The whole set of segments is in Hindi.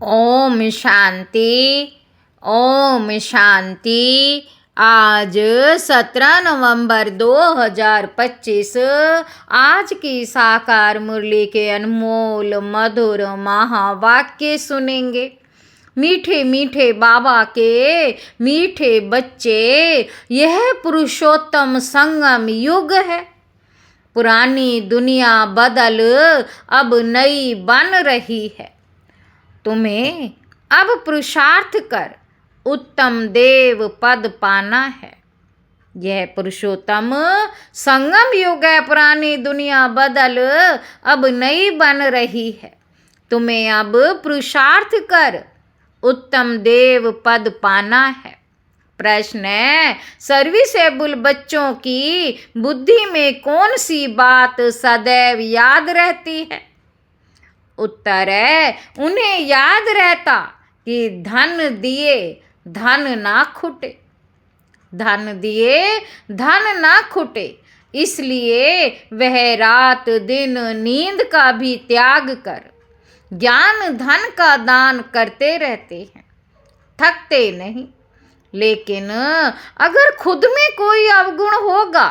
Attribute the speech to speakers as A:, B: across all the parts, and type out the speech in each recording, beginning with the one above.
A: ओम शांति। ओम शांति। आज 17 नवंबर 2025 आज की साकार मुरली के अनमोल मधुर महावाक्य सुनेंगे। मीठे मीठे बाबा के मीठे बच्चे, यह पुरुषोत्तम संगम युग है। पुरानी दुनिया बदल अब नई बन रही है। तुम्हें अब पुरुषार्थ कर उत्तम देव पद पाना है। यह पुरुषोत्तम संगम युग है। पुरानी दुनिया बदल अब नई बन रही है। तुम्हें अब पुरुषार्थ कर उत्तम देव पद पाना है। प्रश्न है, सर्विसेबल बच्चों की बुद्धि में कौन सी बात सदैव याद रहती है? उत्तर है, उन्हें याद रहता कि धन दिए धन ना खुटे। धन दिए धन ना खुटे, इसलिए वह रात दिन नींद का भी त्याग कर ज्ञान धन का दान करते रहते हैं, थकते नहीं। लेकिन अगर खुद में कोई अवगुण होगा,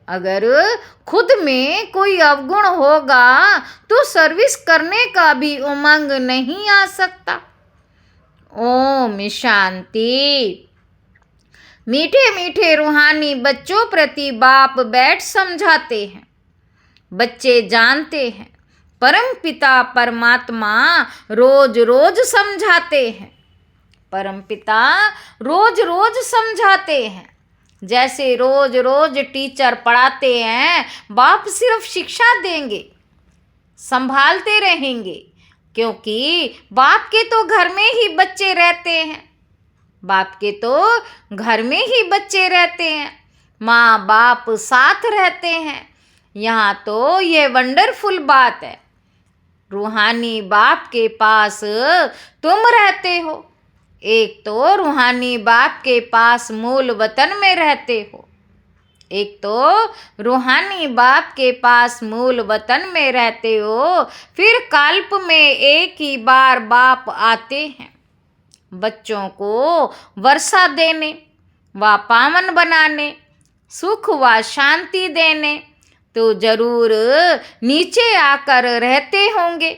A: अगर खुद में कोई अवगुण होगा तो सर्विस करने का भी उमंग नहीं आ सकता। ओम शांति। मीठे मीठे रूहानी बच्चों प्रति बाप बैठ समझाते हैं। बच्चे जानते हैं, परम पिता परमात्मा रोज रोज समझाते हैं। परम पिता रोज रोज समझाते हैं। जैसे रोज रोज टीचर पढ़ाते हैं, बाप सिर्फ शिक्षा देंगे, संभालते रहेंगे, क्योंकि बाप के तो घर में ही बच्चे रहते हैं। बाप के तो घर में ही बच्चे रहते हैं, माँ बाप साथ रहते हैं। यहाँ तो ये वंडरफुल बात है, रूहानी बाप के पास तुम रहते हो। एक तो रूहानी बाप के पास मूल वतन में रहते हो, एक तो रूहानी बाप के पास मूल वतन में रहते हो। फिर कल्प में एक ही बार बाप आते हैं बच्चों को वर्षा देने व पावन बनाने, सुख व शांति देने। तो जरूर नीचे आकर रहते होंगे।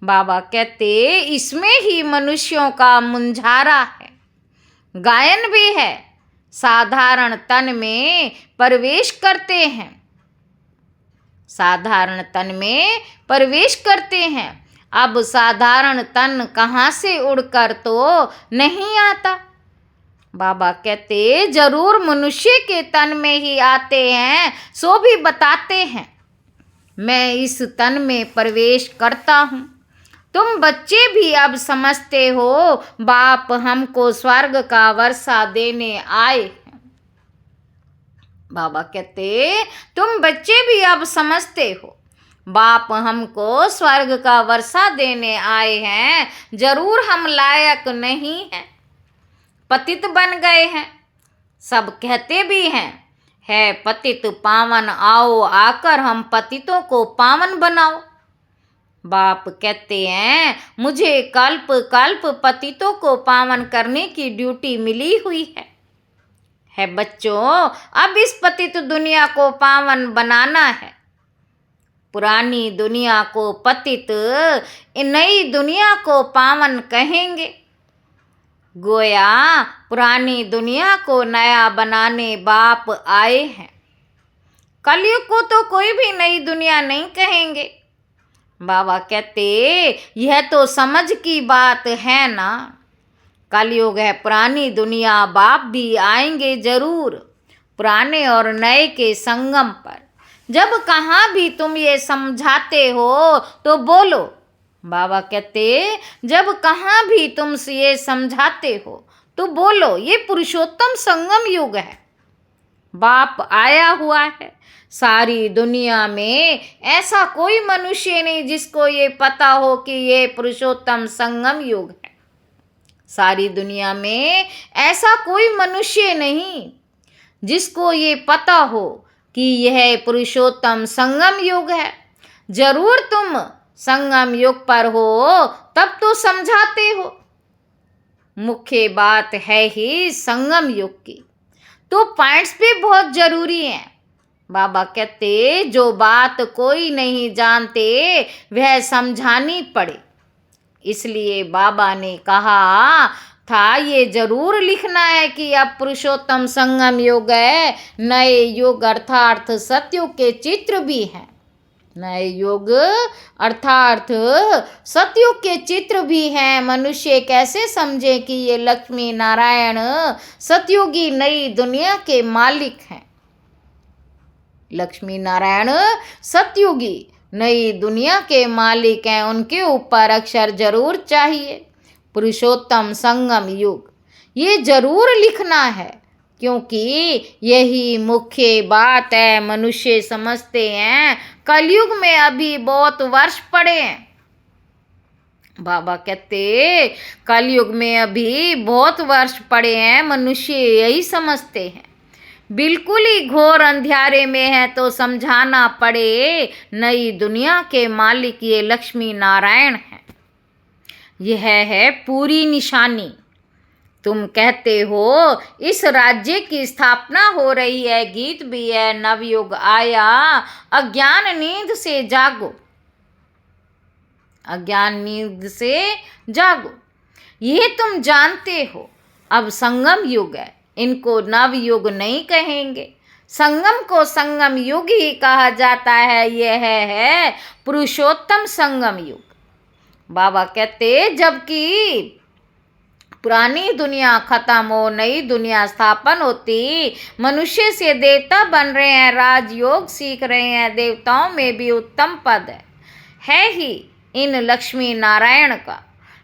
A: बाबा कहते, इसमें ही मनुष्यों का मुंझारा है। गायन भी है, साधारण तन में प्रवेश करते हैं, साधारण तन में प्रवेश करते हैं। अब साधारण तन कहाँ से उड़कर तो नहीं आता। बाबा कहते, जरूर मनुष्य के तन में ही आते हैं, सो भी बताते हैं मैं इस तन में प्रवेश करता हूँ। तुम बच्चे भी अब समझते हो, बाप हमको स्वर्ग का वर्षा देने आए हैं। बाबा कहते, तुम बच्चे भी अब समझते हो, बाप हमको स्वर्ग का वर्षा देने आए हैं। जरूर हम लायक नहीं हैं, पतित बन गए हैं। सब कहते भी हैं, है पतित पावन, आओ आकर हम पतितों को पावन बनाओ। बाप कहते हैं, मुझे कल्प कल्प पतितों को पावन करने की ड्यूटी मिली हुई है बच्चों। अब इस पतित दुनिया को पावन बनाना है। पुरानी दुनिया को पतित, नई दुनिया को पावन कहेंगे। गोया पुरानी दुनिया को नया बनाने बाप आए हैं। कलयुग को तो कोई भी नई दुनिया नहीं कहेंगे। बाबा कहते, यह तो समझ की बात है ना। कलयुग है पुरानी दुनिया, बाप भी आएंगे जरूर पुराने और नए के संगम पर। जब कहाँ भी तुम ये समझाते हो तो बोलो। बाबा कहते, जब कहाँ भी तुम ये समझाते हो तो बोलो, ये पुरुषोत्तम संगम युग है। बाप आया हुआ है। सारी दुनिया में ऐसा कोई मनुष्य नहीं जिसको ये पता हो कि ये पुरुषोत्तम संगम युग है। सारी दुनिया में ऐसा कोई मनुष्य नहीं जिसको ये पता हो कि यह पुरुषोत्तम संगम युग है। जरूर तुम संगम युग पर हो तब तो समझाते हो। मुख्य बात है ही संगम युग की, तो पॉइंट्स भी बहुत जरूरी हैं। बाबा कहते जो बात कोई नहीं जानते वह समझानी पड़े। इसलिए बाबा ने कहा था ये जरूर लिखना है कि अब पुरुषोत्तम संगम युग है, नए युग अर्थात सतयुग के चित्र भी हैं। नए युग अर्थात सतयुग के चित्र भी हैं। मनुष्य कैसे समझे कि ये लक्ष्मी नारायण सतयुगी नई दुनिया के मालिक हैं। लक्ष्मी नारायण सतयुगी नई दुनिया के मालिक हैं, उनके ऊपर अक्षर जरूर चाहिए। पुरुषोत्तम संगम युग ये जरूर लिखना है, क्योंकि यही मुख्य बात है। मनुष्य समझते हैं कलयुग में अभी बहुत वर्ष पड़े हैं। बाबा कहते कलयुग में अभी बहुत वर्ष पड़े हैं, मनुष्य यही समझते हैं। बिल्कुल ही घोर अंधियारे में है तो समझाना पड़े नई दुनिया के मालिक ये लक्ष्मी नारायण हैं। यह है पूरी निशानी। तुम कहते हो इस राज्य की स्थापना हो रही है, गीत भी है, नवयुग आया अज्ञान नींद से जागो, अज्ञान नींद से जागो। ये तुम जानते हो अब संगम युग है, इनको नवयुग नहीं कहेंगे, संगम को संगम युग ही कहा जाता है। यह है पुरुषोत्तम संगम युग। बाबा कहते जबकि पुरानी दुनिया खत्म हो नई दुनिया स्थापन होती, मनुष्य से देवता बन रहे हैं, राजयोग सीख रहे हैं, देवताओं में भी उत्तम पद है ही इन लक्ष्मी नारायण का।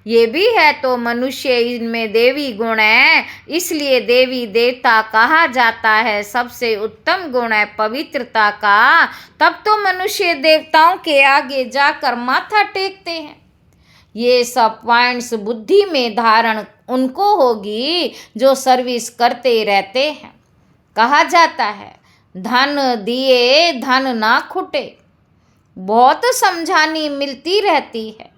A: ये भी है तो मनुष्य इनमें देवी गुण है, इसलिए देवी देवता कहा जाता है। सबसे उत्तम गुण है पवित्रता का, तब तो मनुष्य देवताओं के आगे जाकर माथा टेकते हैं। ये सब पॉइंट्स बुद्धि में धारण उनको होगी जो सर्विस करते रहते हैं। कहा जाता है धन दिए धन ना खुटे, बहुत समझानी मिलती रहती है।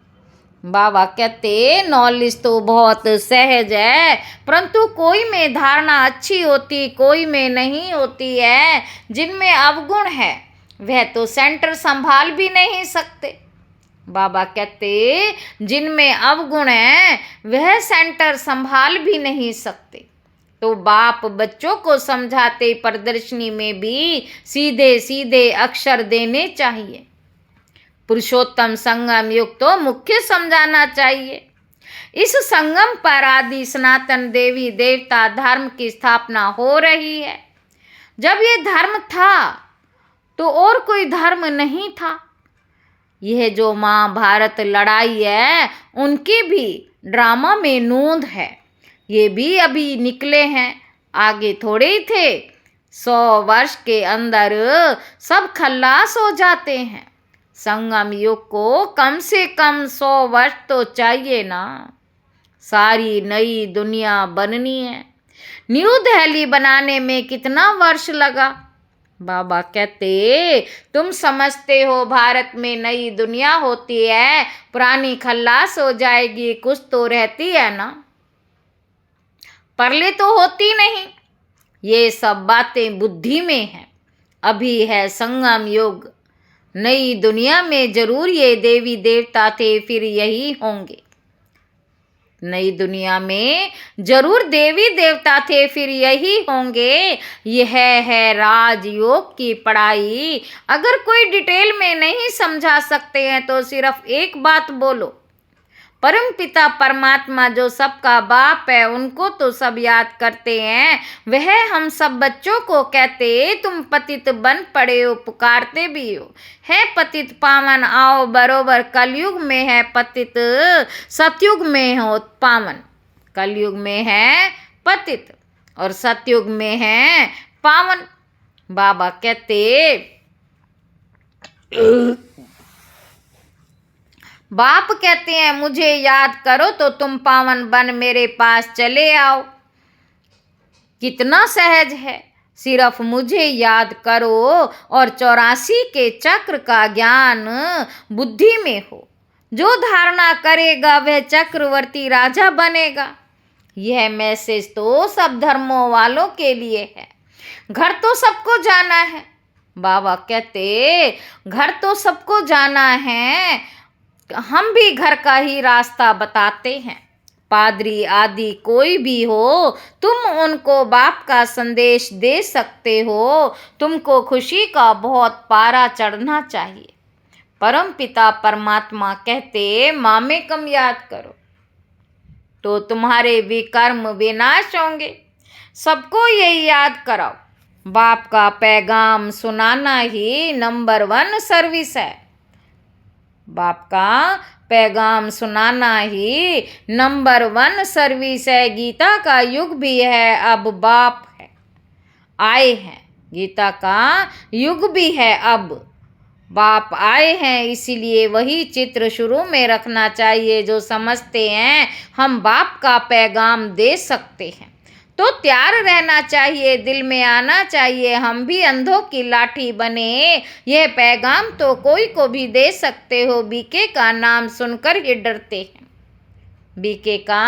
A: बाबा कहते नॉलेज तो बहुत सहज है, परंतु कोई में धारणा अच्छी होती, कोई में नहीं होती है। जिनमें अवगुण है वह तो सेंटर संभाल भी नहीं सकते। बाबा कहते जिनमें अवगुण है वह सेंटर संभाल भी नहीं सकते। तो बाप बच्चों को समझाते प्रदर्शनी में भी सीधे सीधे अक्षर देने चाहिए। पुरुषोत्तम संगम युग तो मुख्य समझाना चाहिए। इस संगम पर आदि सनातन देवी देवता धर्म की स्थापना हो रही है। जब ये धर्म था तो और कोई धर्म नहीं था। यह जो महाभारत लड़ाई है उनकी भी ड्रामा में नोंद है। ये भी अभी निकले हैं, आगे थोड़े ही थे। 100 वर्ष के अंदर सब खल्लास हो जाते हैं। संगम युग को कम से कम 100 वर्ष तो चाहिए ना। सारी नई दुनिया बननी है। न्यू दिल्ली बनाने में कितना वर्ष लगा। बाबा कहते तुम समझते हो भारत में नई दुनिया होती है, पुरानी खल्लास हो जाएगी, कुछ तो रहती है ना, परले तो होती नहीं। ये सब बातें बुद्धि में हैं। अभी है संगम युग, नई दुनिया में जरूर ये देवी देवता थे, फिर यही होंगे। नई दुनिया में जरूर देवी देवता थे, फिर यही होंगे। यह है राजयोग की पढ़ाई। अगर कोई डिटेल में नहीं समझा सकते हैं तो सिर्फ एक बात बोलो, परम पिता परमात्मा जो सबका बाप है उनको तो सब याद करते हैं। वह हम सब बच्चों को कहते तुम पतित बन पड़े हो, पुकारते भी हो। है पतित पावन आओ बरोबर, कलयुग में है पतित, सतयुग में हो पावन। कलयुग में है पतित और सतयुग में है पावन। बाबा कहते बाप कहते हैं मुझे याद करो तो तुम पावन बन मेरे पास चले आओ। कितना सहज है, सिर्फ मुझे याद करो और 84 के चक्र का ज्ञान बुद्धि में हो। जो धारणा करेगा वह चक्रवर्ती राजा बनेगा। यह मैसेज तो सब धर्मों वालों के लिए है। घर तो सबको जाना है। बाबा कहते घर तो सबको जाना है, हम भी घर का ही रास्ता बताते हैं। पादरी आदि कोई भी हो, तुम उनको बाप का संदेश दे सकते हो। तुमको खुशी का बहुत पारा चढ़ना चाहिए। परम पिता परमात्मा कहते मामेकम याद करो तो तुम्हारे विकर्म विनाश होंगे। सबको यही याद कराओ। बाप का पैगाम सुनाना ही नंबर 1 सर्विस है। बाप का पैगाम सुनाना ही नंबर 1 सर्विस है। गीता का युग भी है, अब बाप है आए हैं। गीता का युग भी है, अब बाप आए हैं। इसीलिए वही चित्र शुरू में रखना चाहिए। जो समझते हैं हम बाप का पैगाम दे सकते हैं तो तैयार रहना चाहिए, दिल में आना चाहिए हम भी अंधों की लाठी बने। यह पैगाम तो कोई को भी दे सकते हो। बीके का नाम सुनकर ही डरते हैं। बीके का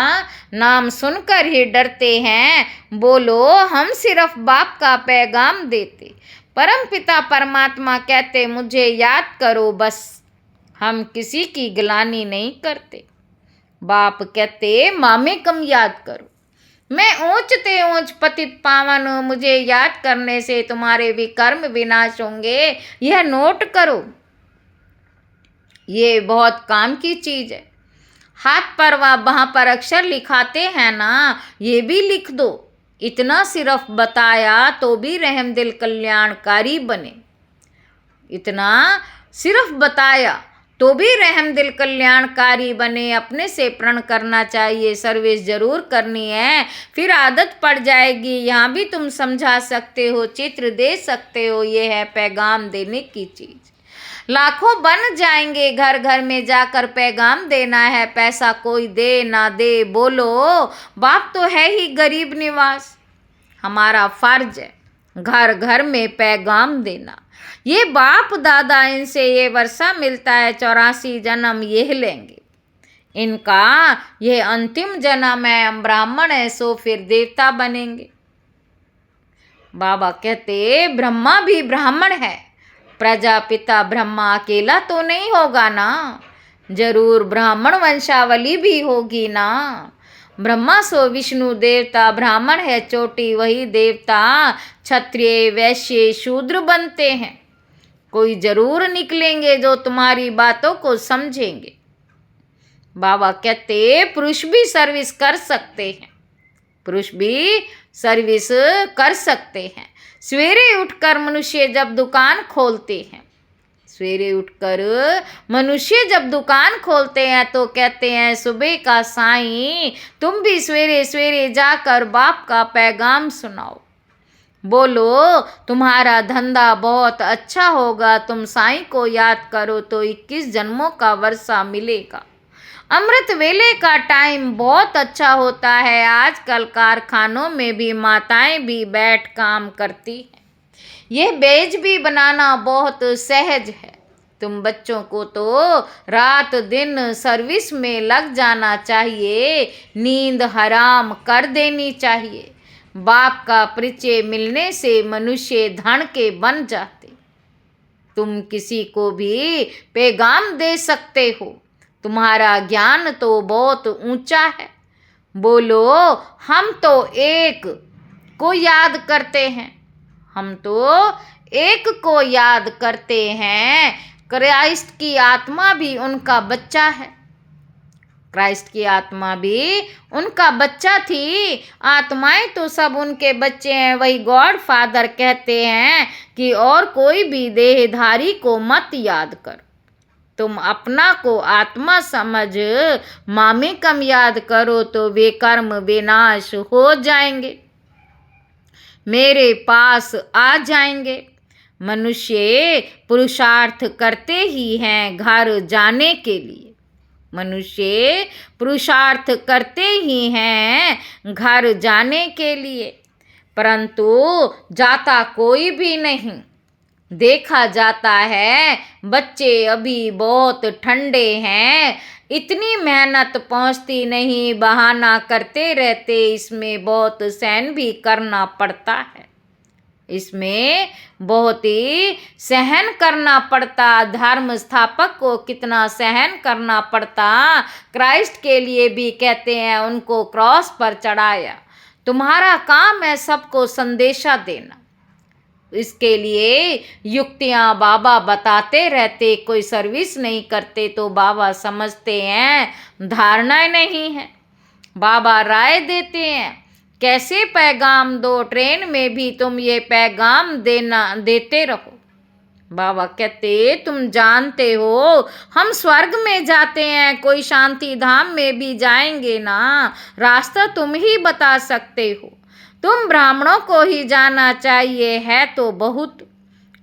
A: नाम सुनकर ही डरते हैं। बोलो हम सिर्फ बाप का पैगाम देते। परम पिता परमात्मा कहते मुझे याद करो बस, हम किसी की गिलानी नहीं करते। बाप कहते मामेकम याद करो। मैं ऊंच ते ऊंच पतित पावन हूँ, मुझे याद करने से तुम्हारे विकर्म विनाश होंगे। यह नोट करो, ये बहुत काम की चीज है। हाथ पर व वहाँ पर अक्षर लिखाते हैं ना, ये भी लिख दो। इतना सिर्फ बताया तो भी रहम दिल कल्याणकारी बने। इतना सिर्फ बताया तो भी रहम दिल कल्याणकारी बने। अपने से प्रण करना चाहिए, सर्विस जरूर करनी है, फिर आदत पड़ जाएगी। यहाँ भी तुम समझा सकते हो, चित्र दे सकते हो। ये है पैगाम देने की चीज। लाखों बन जाएंगे, घर घर में जाकर पैगाम देना है। पैसा कोई दे ना दे, बोलो बाप तो है ही गरीब निवास। हमारा फर्ज है घर घर में पैगाम देना। ये बाप दादा इनसे ये वर्षा मिलता है, 84 जन्म ये लेंगे। इनका ये अंतिम जन्म है, हम ब्राह्मण है सो फिर देवता बनेंगे। बाबा कहते ब्रह्मा भी ब्राह्मण है। प्रजापिता ब्रह्मा अकेला तो नहीं होगा ना, जरूर ब्राह्मण वंशावली भी होगी ना। ब्रह्मा सो विष्णु देवता, ब्राह्मण है चोटी वही देवता। क्षत्रिय वैश्य शूद्र बनते हैं, कोई जरूर निकलेंगे जो तुम्हारी बातों को समझेंगे। बाबा कहते पुरुष भी सर्विस कर सकते हैं, पुरुष भी सर्विस कर सकते हैं। सवेरे उठकर मनुष्य जब दुकान खोलते हैं, सवेरे उठकर मनुष्य जब दुकान खोलते हैं तो कहते हैं सुबह का साईं तुम भी सवेरे सवेरे जाकर बाप का पैगाम सुनाओ। बोलो तुम्हारा धंधा बहुत अच्छा होगा। तुम साईं को याद करो तो 21 जन्मों का वर्षा मिलेगा। अमृत वेले का टाइम बहुत अच्छा होता है। आजकल कारखानों में भी माताएं भी बैठ काम करती हैं। यह बेज भी बनाना बहुत सहज है। तुम बच्चों को तो रात दिन सर्विस में लग जाना चाहिए, नींद हराम कर देनी चाहिए। बाप का परिचय मिलने से मनुष्य धन के बन जाते। तुम किसी को भी पैगाम दे सकते हो। तुम्हारा ज्ञान तो बहुत ऊंचा है। बोलो हम तो एक को याद करते हैं, हम तो एक को याद करते हैं। क्राइस्ट की आत्मा भी उनका बच्चा है, क्राइस्ट की आत्मा भी उनका बच्चा थी। आत्माएं तो सब उनके बच्चे हैं। वही गॉड फादर कहते हैं कि और कोई भी देहधारी को मत याद कर, तुम अपना को आत्मा समझ मामेकम याद करो तो वे कर्म विनाश हो जाएंगे, मेरे पास आ जाएंगे। मनुष्य पुरुषार्थ करते ही हैं घर जाने के लिए, मनुष्य पुरुषार्थ करते ही हैं घर जाने के लिए, परंतु जाता कोई भी नहीं, देखा जाता है बच्चे अभी बहुत ठंडे हैं, इतनी मेहनत पहुंचती नहीं, बहाना करते रहते, इसमें बहुत सहन भी करना पड़ता है। इसमें बहुत ही सहन करना पड़ता। धर्म स्थापक को कितना सहन करना पड़ता। क्राइस्ट के लिए भी कहते हैं उनको क्रॉस पर चढ़ाया। तुम्हारा काम है सबको संदेशा देना। इसके लिए युक्तियां बाबा बताते रहते, कोई सर्विस नहीं करते तो बाबा समझते हैं धारणाएं नहीं है। बाबा राय देते हैं कैसे पैगाम दो, ट्रेन में भी तुम ये पैगाम देते रहो। बाबा कहते तुम जानते हो हम स्वर्ग में जाते हैं, कोई शांति धाम में भी जाएंगे ना, रास्ता तुम ही बता सकते हो। तुम ब्राह्मणों को ही जाना चाहिए है तो बहुत,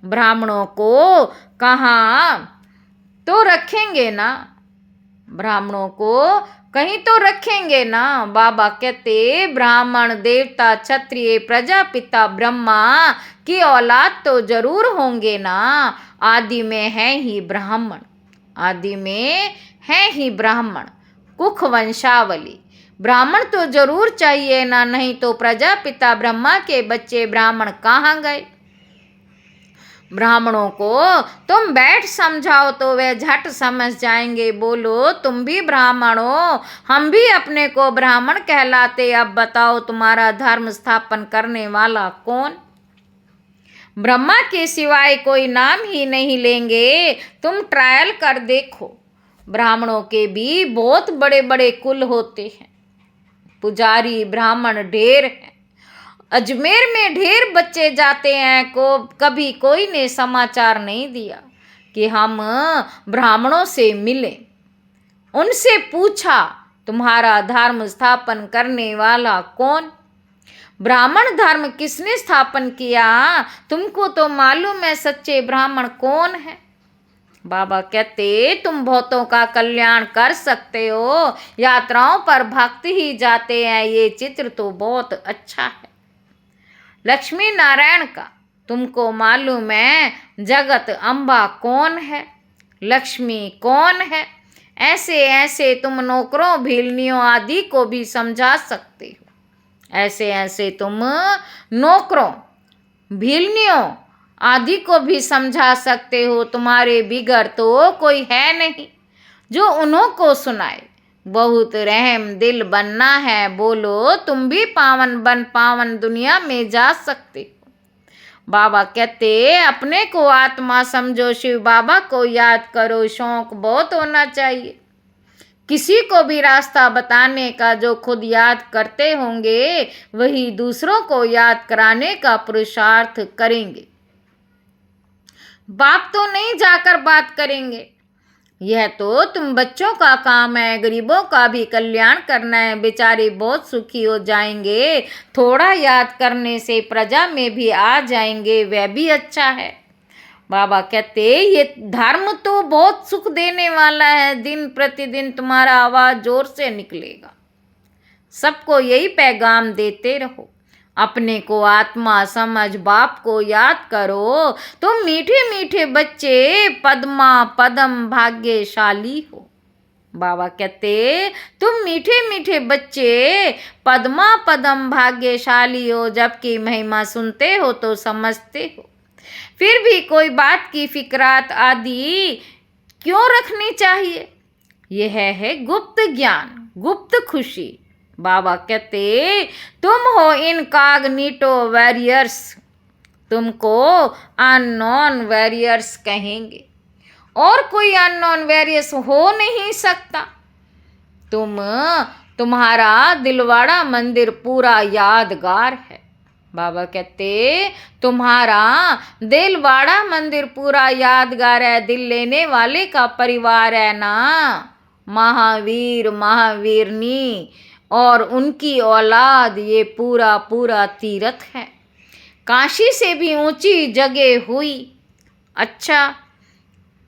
A: ब्राह्मणों को कहाँ तो रखेंगे ना, ब्राह्मणों को कहीं तो रखेंगे ना। बाबा कहते ब्राह्मण देवता क्षत्रिय प्रजापिता ब्रह्मा की औलाद तो जरूर होंगे ना। आदि में है ही ब्राह्मण, आदि में है ही ब्राह्मण, कुख वंशावली। ब्राह्मण तो जरूर चाहिए ना, नहीं तो प्रजापिता ब्रह्मा के बच्चे ब्राह्मण कहाँ गए। ब्राह्मणों को तुम बैठ समझाओ तो वे झट समझ जाएंगे। बोलो तुम भी ब्राह्मण हो, हम भी अपने को ब्राह्मण कहलाते, अब बताओ तुम्हारा धर्म स्थापन करने वाला कौन। ब्रह्मा के सिवाय कोई नाम ही नहीं लेंगे। तुम ट्रायल कर देखो, ब्राह्मणों के भी बहुत बड़े बड़े कुल होते हैं, पुजारी ब्राह्मण ढेर हैं। अजमेर में ढेर बच्चे जाते हैं, को कभी कोई ने समाचार नहीं दिया कि हम ब्राह्मणों से मिलें। उनसे पूछा तुम्हारा धर्म स्थापन करने वाला कौन, ब्राह्मण धर्म किसने स्थापन किया, तुमको तो मालूम है सच्चे ब्राह्मण कौन है। बाबा कहते तुम बहुतों का कल्याण कर सकते हो, यात्राओं पर भक्त ही जाते हैं, ये चित्र तो बहुत अच्छा है। लक्ष्मी नारायण का तुमको मालूम है जगत अम्बा कौन है, लक्ष्मी कौन है। ऐसे ऐसे तुम नौकरों भीलनियों आदि को भी समझा सकते हो, ऐसे ऐसे तुम नौकरों भीलनियों आदि को भी समझा सकते हो। तुम्हारे बिगड़ तो कोई है नहीं जो उन्हों को सुनाए। बहुत रहम दिल बनना है, बोलो तुम भी पावन बन पावन दुनिया में जा सकते हो। बाबा कहते अपने को आत्मा समझो, शिव बाबा को याद करो, शौक बहुत होना चाहिए किसी को भी रास्ता बताने का। जो खुद याद करते होंगे वही दूसरों को याद कराने का पुरुषार्थ करेंगे। बाप तो नहीं जाकर बात करेंगे, यह तो तुम बच्चों का काम है। गरीबों का भी कल्याण करना है, बेचारे बहुत सुखी हो जाएंगे। थोड़ा याद करने से प्रजा में भी आ जाएंगे, वह भी अच्छा है। बाबा कहते ये धर्म तो बहुत सुख देने वाला है, दिन प्रतिदिन तुम्हारा आवाज जोर से निकलेगा। सबको यही पैगाम देते रहो, अपने को आत्मा समझ, बाप को याद करो। तुम मीठे मीठे बच्चे पद्मा पदम भाग्यशाली हो। बाबा कहते तुम मीठे मीठे बच्चे पद्मा पदम भाग्यशाली हो, जबकि महिमा सुनते हो तो समझते हो, फिर भी कोई बात की फिक्रात आदि क्यों रखनी चाहिए। यह है गुप्त ज्ञान, गुप्त खुशी। बाबा कहते तुम हो इनकॉग्निटो वॉरियर्स, तुमको अननोन वॉरियर्स कहेंगे, और कोई अननोन वॉरियर्स हो नहीं सकता। तुम्हारा दिलवाड़ा मंदिर पूरा यादगार है। बाबा कहते तुम्हारा दिलवाड़ा मंदिर पूरा यादगार है, दिल लेने वाले का परिवार है ना। महावीर महावीरनी और उनकी औलाद ये पूरा पूरा तीर्थ है, काशी से भी ऊंची जगह हुई। अच्छा,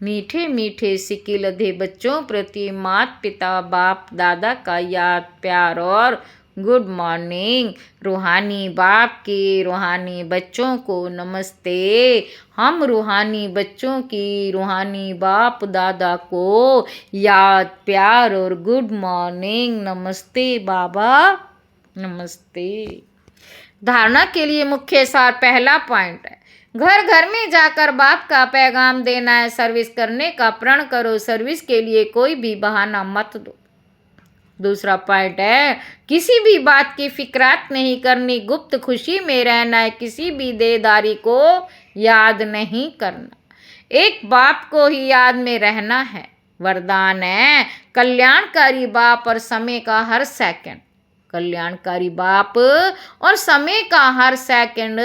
A: मीठे मीठे सिक्के लधे बच्चों प्रति माता पिता बाप दादा का याद प्यार और गुड मॉर्निंग। रूहानी बाप के रूहानी बच्चों को नमस्ते। हम रूहानी बच्चों की रूहानी बाप दादा को याद, प्यार और गुड मॉर्निंग। नमस्ते बाबा, नमस्ते। धारणा के लिए मुख्य सार पहला पॉइंट है, घर घर में जाकर बाप का पैगाम देना है। सर्विस करने का प्रण करो, सर्विस के लिए कोई भी बहाना मत दो। दूसरा पॉइंट है, किसी भी बात की फिक्रात नहीं करनी, गुप्त खुशी में रहना है, किसी भी देदारी को याद नहीं करना, एक बाप को ही याद में रहना है। वरदान है, कल्याणकारी बाप और समय का हर सेकंड, कल्याणकारी बाप और समय का हर सेकंड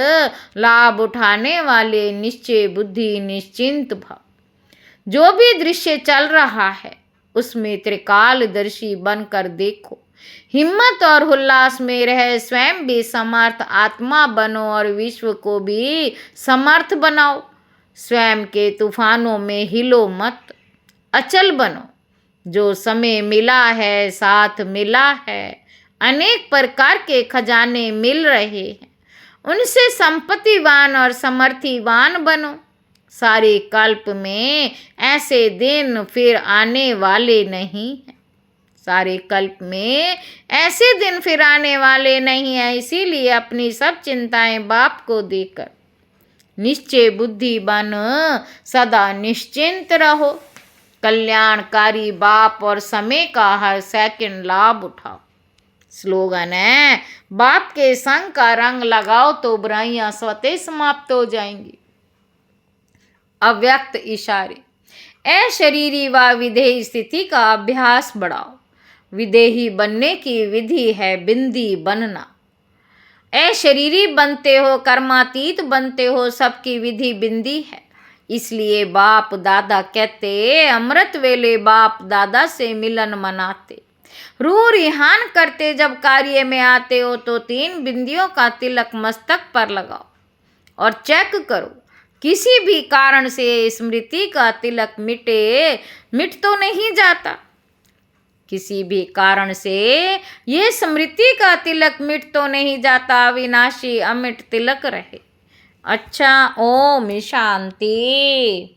A: लाभ उठाने वाले, निश्चय बुद्धि, निश्चिंत भाव। जो भी दृश्य चल रहा है उसमें त्रिकालदर्शी बनकर देखो, हिम्मत और उल्लास में रहे, स्वयं भी समर्थ आत्मा बनो और विश्व को भी समर्थ बनाओ। स्वयं के तूफानों में हिलो मत, अचल बनो। जो समय मिला है, साथ मिला है, अनेक प्रकार के खजाने मिल रहे हैं, उनसे संपत्तिवान और समर्थिवान बनो। सारे कल्प में ऐसे दिन फिर आने वाले नहीं हैं, सारे कल्प में ऐसे दिन फिर आने वाले नहीं हैं। इसीलिए अपनी सब चिंताएं बाप को देकर निश्चय बुद्धि बन सदा निश्चिंत रहो। कल्याणकारी बाप और समय का हर सेकंड लाभ उठाओ। स्लोगन है, बाप के संग का रंग लगाओ तो बुराइयां स्वतः समाप्त हो जाएंगी। अव्यक्त इशारे, अशरीरी व विधेयी स्थिति का अभ्यास बढ़ाओ। विदेही बनने की विधि है बिंदी बनना। अशरीरी बनते हो, कर्मातीत बनते हो, सबकी विधि बिंदी है। इसलिए बाप दादा कहते, अमृत वेले बाप दादा से मिलन मनाते। रूह रिहान करते जब कार्य में आते हो तो 3 बिंदियों का तिलक मस्तक पर लगाओ और चेक करो, किसी भी कारण से स्मृति का तिलक मिट तो नहीं जाता। किसी भी कारण से ये स्मृति का तिलक मिट तो नहीं जाता, अविनाशी अमिट तिलक रहे। अच्छा, ओम शांति।